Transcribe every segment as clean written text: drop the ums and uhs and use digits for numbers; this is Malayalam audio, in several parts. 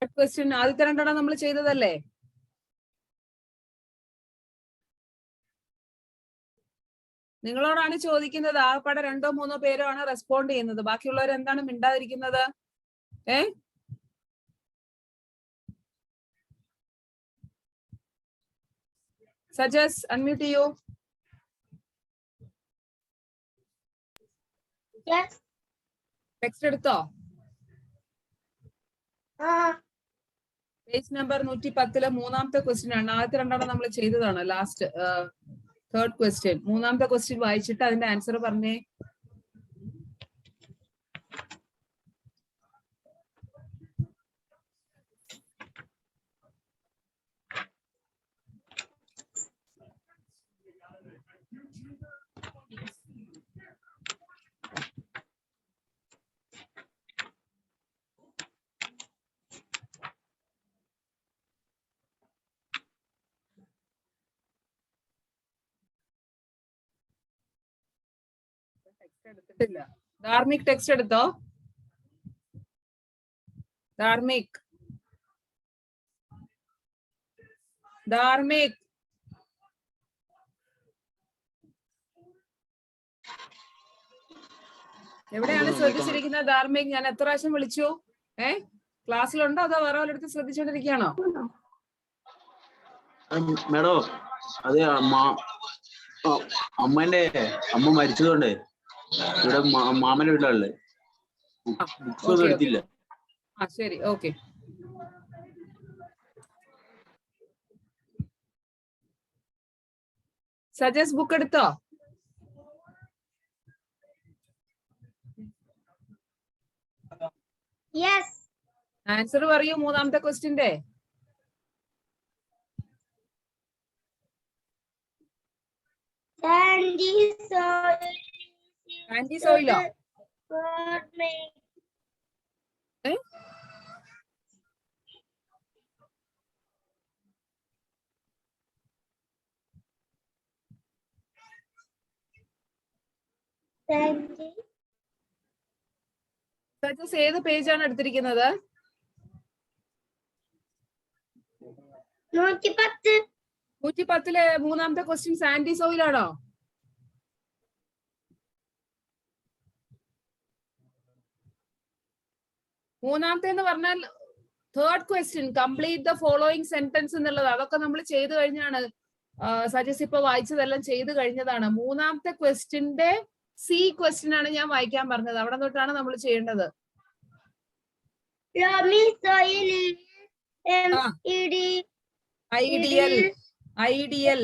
ക്വസ്റ്റ്യൻ ആദ്യത്തെ രണ്ടെണ്ണം നമ്മൾ ചെയ്തതല്ലേ? നിങ്ങളോടാണ് ചോദിക്കുന്നത്. ആകപ്പാടെ 2 or 3 പേരോ ആണ് റെസ്പോണ്ട് ചെയ്യുന്നത്. ബാക്കിയുള്ളവർ എന്താണ് മിണ്ടാതിരിക്കുന്നത്? സജസ് അൺമ്യൂട്ട് ചെയ്യൂ. ടെക്സ്റ്റ് എടുത്തോ? പേജ് നമ്പർ 110 മൂന്നാമത്തെ ക്വസ്റ്റ്യൻ ആണ്. ആദ്യത്തെ രണ്ടെണ്ണം നമ്മൾ ചെയ്തതാണ്. Last third question. മൂന്നാമത്തെ ക്വസ്റ്റ്യൻ വായിച്ചിട്ട് അതിന്റെ ആൻസർ പറഞ്ഞേ. എടുത്തിട്ടില്ല. ധാർമിക് ടെക്സ്റ്റ് എടുത്തോ? ധാർമിക് എവിടെയാണ് ശ്രദ്ധിച്ചിരിക്കുന്നത്? ധാർമിക് ഞാൻ എത്ര പ്രാവശ്യം വിളിച്ചു? ക്ലാസ്സിലുണ്ടോ അതോ വേറെ വല്ലയിടത്ത് ശ്രദ്ധിച്ചോണ്ടിരിക്കുകയാണോ? മേഡം അതെ, അമ്മ മരിച്ചതുകൊണ്ട് ഇവിടെ മാമന്റെ വീട്ടിലുള്ളത്. ബുക്സ് ഒന്നും എടുത്തില്ല. ശരി, ഓക്കെ. സജസ് ബുക്ക് എടുത്തോ? ആൻസർ പറയൂ മൂന്നാമത്തെ ക്വസ്റ്റ്യന്റെ. സാൻഡി സോയിലോ? സജസ് ഏത് പേജാണ് എടുത്തിരിക്കുന്നത്? 110 മൂന്നാമത്തെ ക്വസ്റ്റ്യൻ സാൻഡി സോയിലാണോ? മൂന്നാമത്തെ എന്ന് പറഞ്ഞാൽ third question, complete the following sentence എന്നുള്ളത്. അതൊക്കെ നമ്മൾ ചെയ്തു കഴിഞ്ഞാണ്. സജസ് ഇപ്പൊ വായിച്ചതെല്ലാം ചെയ്തു കഴിഞ്ഞതാണ്. മൂന്നാമത്തെ ക്വസ്റ്റ്യന്റെ സി ക്വസ്റ്റ്യൻ ആണ് ഞാൻ വായിക്കാൻ പറഞ്ഞത്. അവിടെ തൊട്ടാണ് നമ്മൾ ചെയ്യേണ്ടത്. ഐഡിയൽ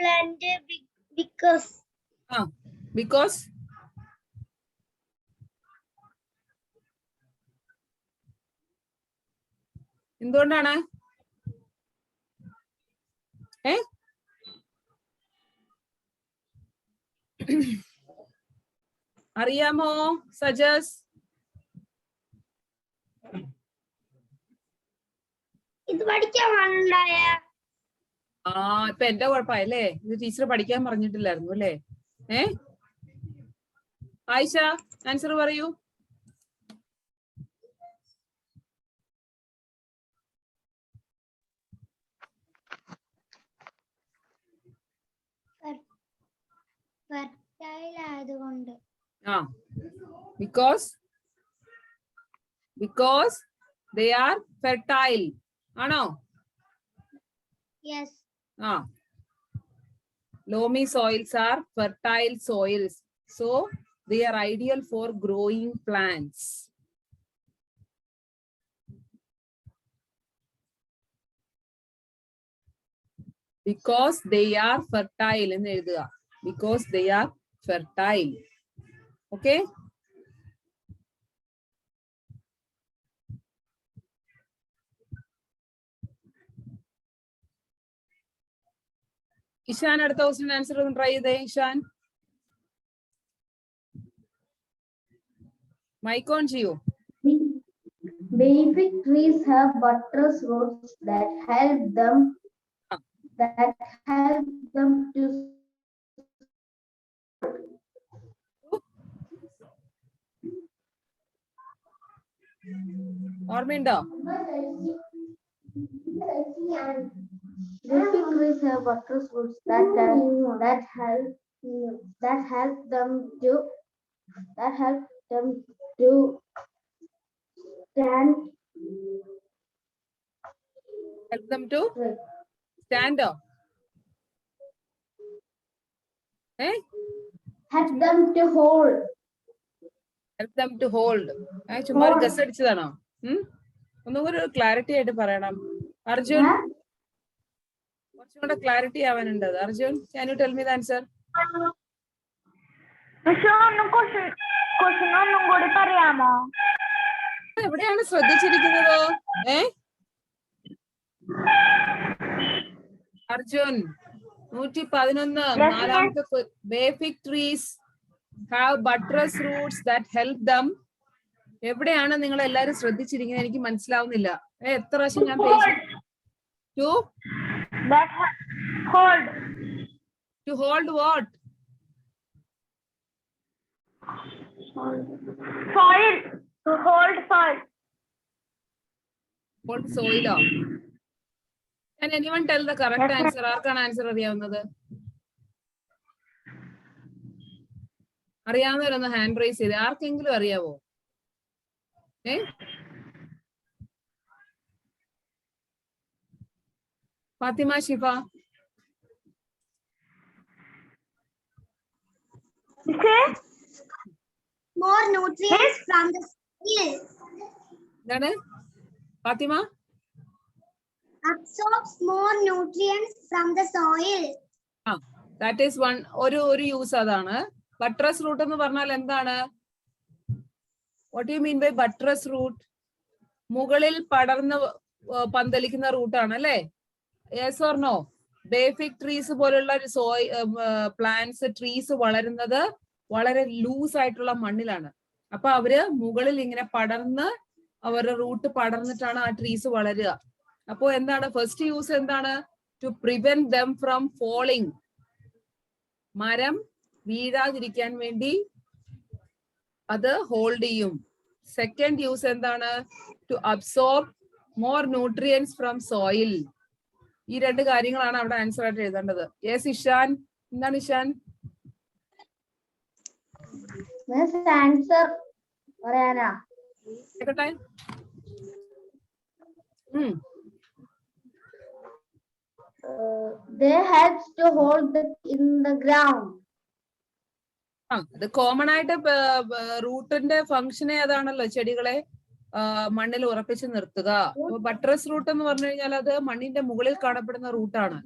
plant because എന്തുകൊണ്ടാണ്? അറിയാമോ സജസ്? ഇത് പഠിക്കാനുണ്ടായ ഇപ്പൊ എന്റെ കുഴപ്പമായല്ലേ? ഇത് ടീച്ചർ പഠിക്കാൻ പറഞ്ഞിട്ടില്ലായിരുന്നു അല്ലേ? ആയിഷ ആൻസർ പറയൂ. ആയതുകൊണ്ട്. because they are fertile. ആണോ? Yes. Loamy soils are fertile soils, so they are ideal for growing plants. Because they are fertile എന്ന് എഴുതുക. Because they are fertile. Okay? Ishan അടുത്ത ക്വസ്റ്റ്യൻ ആൻസർ ഒന്ന് ട്രൈ ചെയ്തേ. ഇഷാൻ മൈക്ക് ഓൺ ചെയ്യൂ. Basic trees have buttress roots that help them to ഓർമ്മയുണ്ടോ? Basic trees have buttress roots that help them to stand Help them to stand up. help them to hold. Help them to hold. ചുമ്മാ ഗസ് അടിച്ചതാണോ? ഒന്നും കൂടെ ക്ലാരിറ്റി ആയിട്ട് പറയണം. അർജുൻ, കുറച്ചും കൂടെ ക്ലാരിറ്റി ആവാനുണ്ട്. Arjun, can you tell me the answer? ഒന്നും കൂടി പറയാമോ? എവിടെയാണ് ശ്രദ്ധിച്ചിരിക്കുന്നത്? അർജുൻ, 111 നാലാമത്തെ basic trees have buttress roots that help them. എവിടെയാണ് നിങ്ങൾ എല്ലാരും ശ്രദ്ധിച്ചിരിക്കുന്നത്? എനിക്ക് മനസ്സിലാവുന്നില്ല. എത്ര പ്രാവശ്യം ഞാൻ to hold what? Soil. To hold soil. Hold soil. Can anyone tell the correct answer? ആർക്കാണ് ആൻസർ അറിയാവുന്നത്? അറിയാവുന്നവരൊന്ന് ഹാൻഡ് റൈസ് ചെയ്ത്. ആർക്കെങ്കിലും അറിയാവോ? ഫാത്തിമ, ഷിഫ? More nutrients from the soil. എന്താണ് Fathima? Absorbs more nutrients from the soil. That is one. ഒരു യൂസ് അതാണ്. ബട്ട്രസ് റൂട്ട് എന്ന് പറഞ്ഞാൽ എന്താണ്? What do you mean by buttress root? മുകളിൽ പടർന്ന് പന്തലിക്കുന്ന റൂട്ടാണ് അല്ലേ? Yes or no? Basic trees പോലുള്ള പ്ലാന്റ്സ് ട്രീസ് വളരുന്നത് വളരെ ലൂസ് ആയിട്ടുള്ള മണ്ണിലാണ്. അപ്പൊ അവര് മുകളിൽ ഇങ്ങനെ പടർന്ന് അവരുടെ റൂട്ട് പടർന്നിട്ടാണ് ആ ട്രീസ് വളരുക. അപ്പോ എന്താണ് ഫസ്റ്റ് യൂസ്? എന്താണ്? To prevent them from falling. മരം വീഴാതിരിക്കാൻ വേണ്ടി അത് ഹോൾഡ് ചെയ്യും. സെക്കൻഡ് യൂസ് എന്താണ്? To absorb more nutrients from soil. ഈ രണ്ട് കാര്യങ്ങളാണ് അവിടെ ആൻസർ ആയിട്ട് എഴുതേണ്ടത്. യെസ് ഇഷാൻ, എന്താണ് ഇഷാൻ? ആൻസർ പറയാനാ? They helps to hold it in the ground. അത് കോമൺ ആയിട്ട് റൂട്ടിന്റെ ഫംഗ്ഷനെ അതാണല്ലോ, ചെടികളെ മണ്ണിൽ ഉറപ്പിച്ച് നിർത്തുക. ബട്ട്രസ് റൂട്ട് എന്ന് പറഞ്ഞു കഴിഞ്ഞാൽ അത് മണ്ണിന്റെ മുകളിൽ കാണപ്പെടുന്ന റൂട്ടാണ്.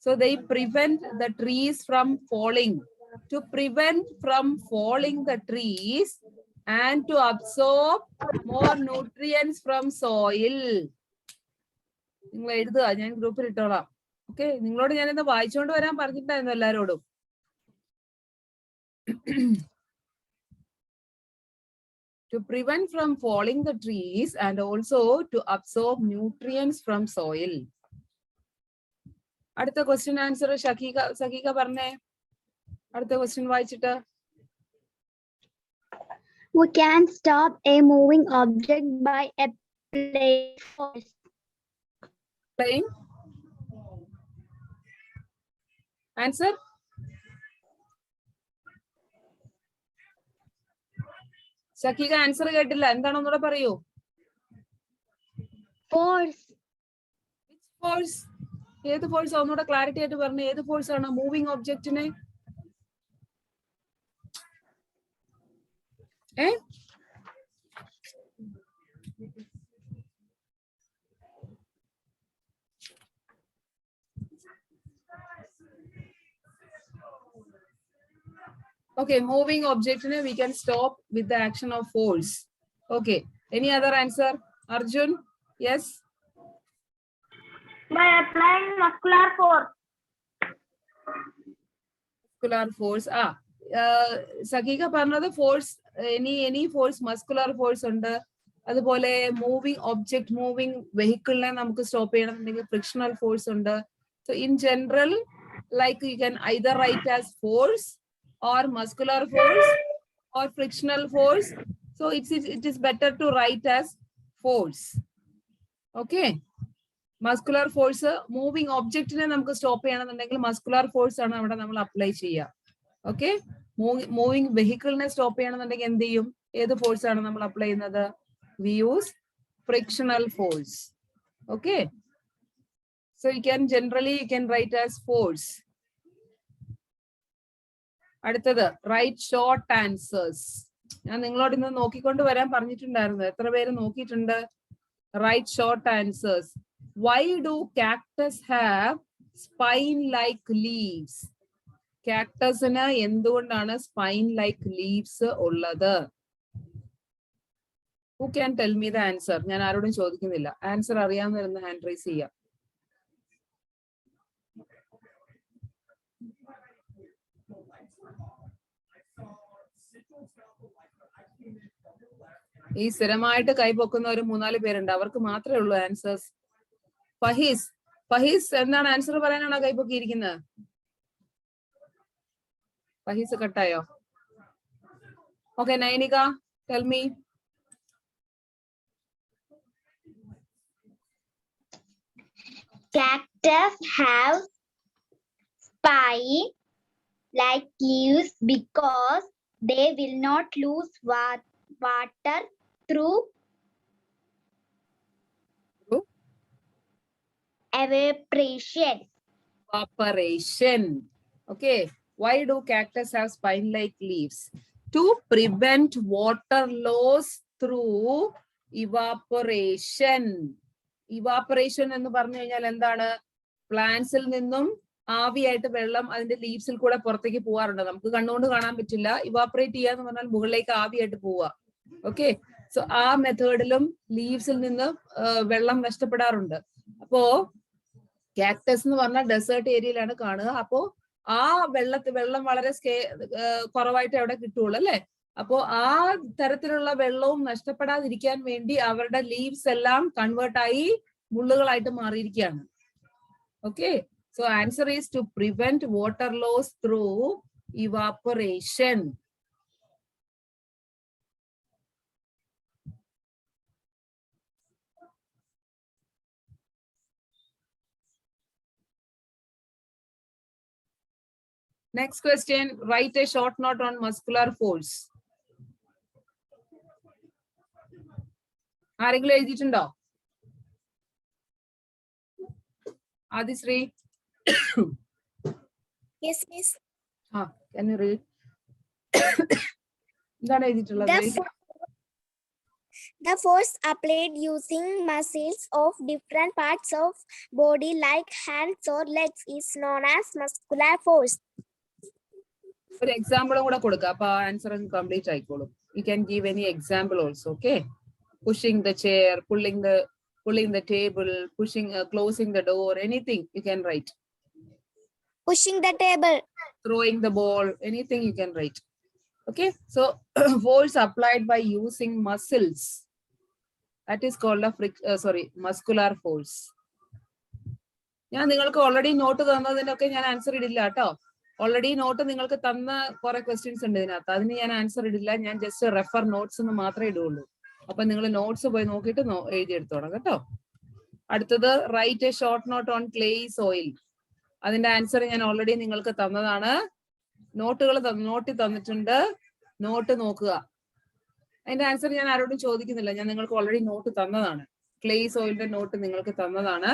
So they prevent the trees from falling. To prevent from falling the trees and to absorb more nutrients from soil. നിങ്ങൾ എഴുതുക, ഞാൻ ഗ്രൂപ്പിൽ ഇട്ടോളാം. ഓക്കെ, നിങ്ങളോട് ഞാനിന്ന് വായിച്ചുകൊണ്ട് വരാൻ പറഞ്ഞിട്ടുണ്ടായിരുന്നു എല്ലാരോടും. To prevent from falling the trees and also to absorb nutrients from soil. അടുത്ത ക്വസ്റ്റ്യൻ ആൻസർ സഖീക പറഞ്ഞേ. അടുത്ത ക്വസ്റ്റ്യൻ വായിച്ചിട്ട്. We can stop a moving object by applying force. Playing. Answer. Sakhika answer കേട്ടില്ല, എന്താണെന്നൂടെ പറയൂ. Force. ഫോഴ്സ്? ഏത് ഫോഴ്സ്? ഒന്നുകൂടെ ക്ലാരിറ്റി ആയിട്ട് പറഞ്ഞു. ഏത് ഫോഴ്സ് ആണ് മൂവിങ് ഒബ്ജക്റ്റിനെ? Okay, moving object we can stop with the action of force. Okay, any other answer? Arjun? Yes? By applying muscular force. Muscular force. സഖീക പറഞ്ഞത് force, any force, muscular force ഉണ്ട്. അതുപോലെ മൂവിങ് ഒബ്ജക്ട്, മൂവിങ് വെഹിക്കിളിനെ നമുക്ക് സ്റ്റോപ്പ് ചെയ്യണമെന്നുണ്ടെങ്കിൽ ഫ്രിക്ഷണൽ ഫോഴ്സ് ഉണ്ട്. So in general, like you can either write as force or muscular force or frictional force. So it is better to write as force. Okay. Muscular force, moving object ne namukku stop cheyanannundengil muscular force aanu avada nammal apply cheya. Okay. Moving vehicle ne stop cheyanannundengil endu cheyum? Edu force aanu nammal apply cheynathu? We use frictional force. Okay. So you can write as force. അടുത്തത് റൈറ്റ് ഷോർട്ട് ആൻസേഴ്സ്. ഞാൻ നിങ്ങളോട് ഇന്ന് നോക്കിക്കൊണ്ട് വരാൻ പറഞ്ഞിട്ടുണ്ടായിരുന്നു. എത്ര പേര് നോക്കിയിട്ടുണ്ട്? Write short answers. Why do cactus have spine like leaves? കാക്ടസിന് എന്തുകൊണ്ടാണ് സ്പൈൻ ലൈക്ക് ലീവ്സ് ഉള്ളത്? Who can tell me the answer? ഞാൻ ആരോടും ചോദിക്കുന്നില്ല. ആൻസർ അറിയാവുന്നവരൊന്ന് ഹാൻഡ് റൈസ് ചെയ്യാം. ഈ സ്ഥിരമായിട്ട് കൈപൊക്കുന്ന ഒരു 3-4 പേരുണ്ട്. അവർക്ക് മാത്രമേ ഉള്ളൂ ആൻസേഴ്സ്. ഫഹീസ് എന്താണ് ആൻസർ പറയാനാണോ കൈപൊക്കിയിരിക്കുന്നത്? ഫഹീസ് കട്ടായോ? Okay, Nainika tell me. Cactus have spine like leaves because they will not lose water through evaporation. Okay. Why do cactus have spine-like leaves? To prevent water loss through evaporation. Evaporation എന്ന് പറഞ്ഞു കഴിഞ്ഞാൽ എന്താണ്? പ്ലാന്റ്സിൽ നിന്നും ആവിയായിട്ട് വെള്ളം അതിന്റെ ലീവ്സിൽ കൂടെ പുറത്തേക്ക് പോവാറുണ്ട്. നമുക്ക് കണ്ണുകൊണ്ട് കാണാൻ പറ്റില്ല. ഇവാപറേറ്റ് ചെയ്യാന്ന് പറഞ്ഞാൽ മുകളിലേക്ക് ആവിയായിട്ട് പോവുക. ഓക്കെ. സോ ആ മെത്തേഡിലും ലീവ്സിൽ നിന്ന് വെള്ളം നഷ്ടപ്പെടാറുണ്ട്. അപ്പോ കാക്ടസ് എന്ന് പറഞ്ഞാൽ ഡെസേർട്ട് ഏരിയയിലാണ് കാണുക. അപ്പോ ആ വെള്ളം വളരെ കുറവായിട്ട് അവിടെ കിട്ടുള്ളൂ അല്ലെ. അപ്പോ ആ തരത്തിലുള്ള വെള്ളവും നഷ്ടപ്പെടാതിരിക്കാൻ വേണ്ടി അവരുടെ ലീവ്സ് എല്ലാം കൺവേർട്ടായി മുള്ളുകളായിട്ട് മാറിയിരിക്കുകയാണ്. Okay. So answer is to prevent water loss through evaporation. Next question, write a short note on muscular force. ആരെങ്കിലും എഴുതിയിട്ടുണ്ടോ? Adishree. Yes, miss. Can you read? The force applied using muscles of different parts of body like hands or legs is known as muscular force. ഒരു എക്സാമ്പിളും കൂടെ കൊടുക്കുക. അപ്പൊ ആൻസർ കംപ്ലീറ്റ് ആയിക്കോളും. You can give any example also. Okay. Pushing the chair, pulling the table, closing the door, anything you can write. Pushing the table. Throwing the ball, anything you can write. Okay. So force applied by using muscles. That is called muscular force. ഞാൻ നിങ്ങൾക്ക് ഓൾറെഡി നോട്ട് തന്നതിനൊക്കെ ഞാൻ ആൻസർ ഇടില്ല കേട്ടോ. ഓൾറെഡി നോട്ട് നിങ്ങൾക്ക് തന്ന കുറെ ക്വസ്റ്റ്യൻസ് ഉണ്ട് ഇതിനകത്ത്. അതിന് ഞാൻ ആൻസർ ഇടില്ല. ഞാൻ ജസ്റ്റ് റെഫർ നോട്ട്സ് എന്ന് മാത്രമേ ഇടുള്ളൂ. അപ്പൊ നിങ്ങൾ നോട്ട്സ് പോയി നോക്കിയിട്ട് എഴുതിയെടുത്തോണം കേട്ടോ. അടുത്തത് write a short note on clay soil. അതിന്റെ ആൻസർ ഞാൻ ഓൾറെഡി നിങ്ങൾക്ക് തന്നതാണ്. നോട്ടിൽ തന്നിട്ടുണ്ട്. നോട്ട് നോക്കുക. അതിന്റെ ആൻസർ ഞാൻ ആരോടും ചോദിക്കുന്നില്ല. ഞാൻ നിങ്ങൾക്ക് ഓൾറെഡി നോട്ട് തന്നതാണ്. ക്ലേ സോയിലിന്റെ നോട്ട് നിങ്ങൾക്ക് തന്നതാണ്.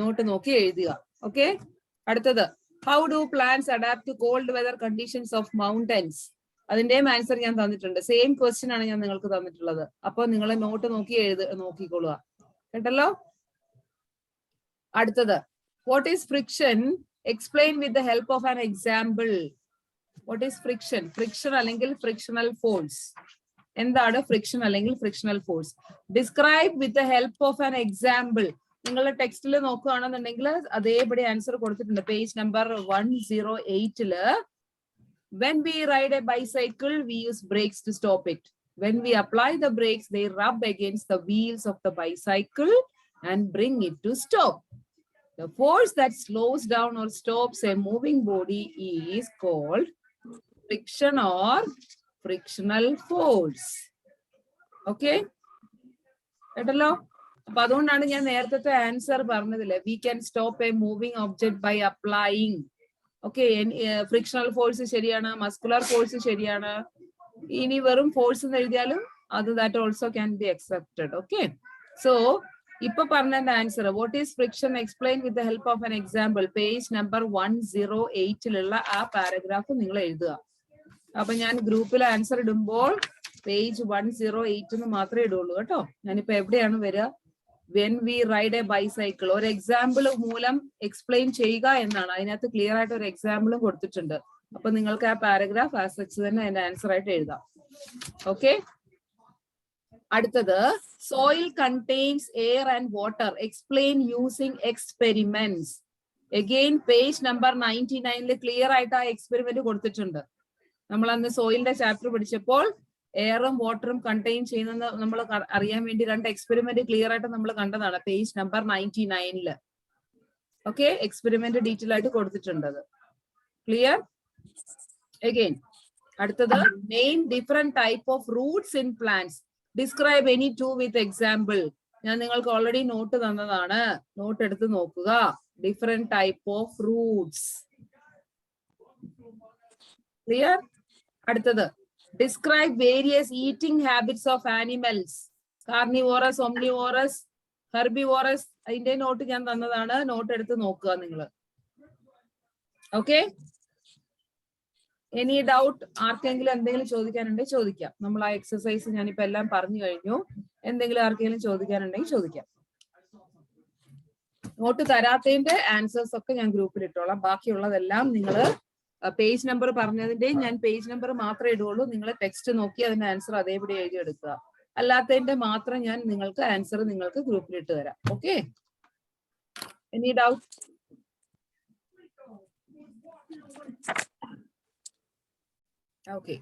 നോട്ട് നോക്കി എഴുതുക. ഓക്കെ. അടുത്തത്, how do plants adapt to cold weather conditions of mountains? അതിന്റെയും ആൻസർ ഞാൻ തന്നിട്ടുണ്ട്. സെയിം ക്വസ്റ്റ്യൻ ആണ് ഞാൻ നിങ്ങൾക്ക് തന്നിട്ടുള്ളത്. അപ്പൊ നിങ്ങൾ നോട്ട് നോക്കി നോക്കിക്കൊള്ളുക കേട്ടല്ലോ. അടുത്തത്, what is friction? Explain with the help of an example. What is friction? Friction അല്ലെങ്കിൽ frictional force. എന്താണ് friction അല്ലെങ്കിൽ frictional force? Describe with the help of an example. നിങ്ങളുടെ ടെക്സ്റ്റിൽ നോക്കുകയാണെന്നുണ്ടെങ്കിൽ അതേപടി ആൻസർ കൊടുത്തിട്ടുണ്ട്. പേജ് നമ്പർ 108-ല് when we ride a bicycle, we use brakes to stop it. When we apply the brakes, they rub against the wheels of the bicycle and bring it to stop. The force that slows down or stops a moving body is called friction or frictional force. Okay? കേട്ടല്ലോ? അപ്പൊ അതുകൊണ്ടാണ് ഞാൻ നേരത്തെ ആൻസർ പറഞ്ഞതില്ലേ, we can stop a moving object by applying. ഓക്കെ, ഫ്രിക്ഷണൽ ഫോഴ്സ് ശരിയാണ്, മസ്കുലർ ഫോഴ്സ് ശരിയാണ്. ഇനി വെറും ഫോഴ്സ് എന്ന് എഴുതിയാലും അത് that also can be accepted. Okay, so ഇപ്പൊ പറഞ്ഞതിന്റെ answer, what is friction explain with the help of an example, page number 108 ആ പാരഗ്രാഫ് നിങ്ങൾ എഴുതുക. അപ്പൊ ഞാൻ ഗ്രൂപ്പിൽ ആൻസർ ഇടുമ്പോൾ പേജ് 108 എന്ന് മാത്രമേ ഇടുള്ളൂ കേട്ടോ. ഞാനിപ്പോ എവിടെയാണ് വരിക, when we ride a bicycle, ഒരു എക്സാമ്പിൾ മൂലം എക്സ്പ്ലെയിൻ ചെയ്യുക എന്നാണ്. അതിനകത്ത് ക്ലിയർ ആയിട്ട് ഒരു എക്സാമ്പിളും കൊടുത്തിട്ടുണ്ട്. അപ്പൊ നിങ്ങൾക്ക് ആ പാരഗ്രാഫ് ആസ് സച്ച് തന്നെ അതിന്റെ ആൻസർ ആയിട്ട് എഴുതാം. ഓക്കെ, അടുത്തത് soil contains air and water, explain using experiments. Again page number 99 clear ആയിട്ട് ആ എക്സ്പെരിമെന്റ് കൊടുത്തിട്ടുണ്ട്. നമ്മൾ അന്ന് സോയിലിന്റെ ചാപ്റ്റർ പഠിച്ചപ്പോൾ എയറും വാട്ടറും കണ്ടെയ്ൻ ചെയ്യുന്നത് നമ്മൾ അറിയാൻ വേണ്ടി 2 എക്സ്പെരിമെന്റ് ക്ലിയർ ആയിട്ട് നമ്മൾ കണ്ടതാണ് page number 99. Okay, experiment detail ആയിട്ട് കൊടുത്തിട്ടുണ്ട്. അത് ക്ലിയർ? അഗെയിൻ അടുത്തത്, name different type of Roots in plants, describe any 2 with example. ഞാൻ നിങ്ങൾക്ക് ഓൾറെഡി നോട്ട് തന്നതാണ്, നോട്ട് എടുത്ത് നോക്കുക. Different type of Roots. Clear? അടുത്തത്, describe various eating habits of animals, carnivorous, omnivorous, herbivorous. അതിന്റെ നോട്ട് ഞാൻ തന്നതാണ്, നോട്ട് എടുത്ത് നോക്കുക നിങ്ങൾ. Okay, any doubt? ആർക്കെങ്കിലും എന്തെങ്കിലും ചോദിക്കാനുണ്ടെങ്കിൽ ചോദിക്കാം. നമ്മൾ ആ എക്സസൈസ് ഞാനിപ്പോ എല്ലാം പറഞ്ഞു കഴിഞ്ഞു. എന്തെങ്കിലും ആർക്കെങ്കിലും ചോദിക്കാനുണ്ടെങ്കിൽ ചോദിക്കാം. നോട്ട് തരാത്തതിന്റെ ആൻസേഴ്സ് ഒക്കെ ഞാൻ ഗ്രൂപ്പിൽ ഇട്ടോളാം. ബാക്കിയുള്ളതെല്ലാം നിങ്ങൾ പേജ് നമ്പർ പറഞ്ഞതിന്റെ ഞാൻ പേജ് നമ്പർ മാത്രമേ ഇടുള്ളൂ. നിങ്ങൾ ടെക്സ്റ്റ് നോക്കി അതിന്റെ ആൻസർ അതേപടി എഴുതി എടുക്കുക. അല്ലാത്തതിന്റെ മാത്രം ഞാൻ നിങ്ങൾക്ക് ആൻസർ നിങ്ങൾക്ക് ഗ്രൂപ്പിൽ ഇട്ട് തരാം. Okay, any doubt? ഓക്കെ.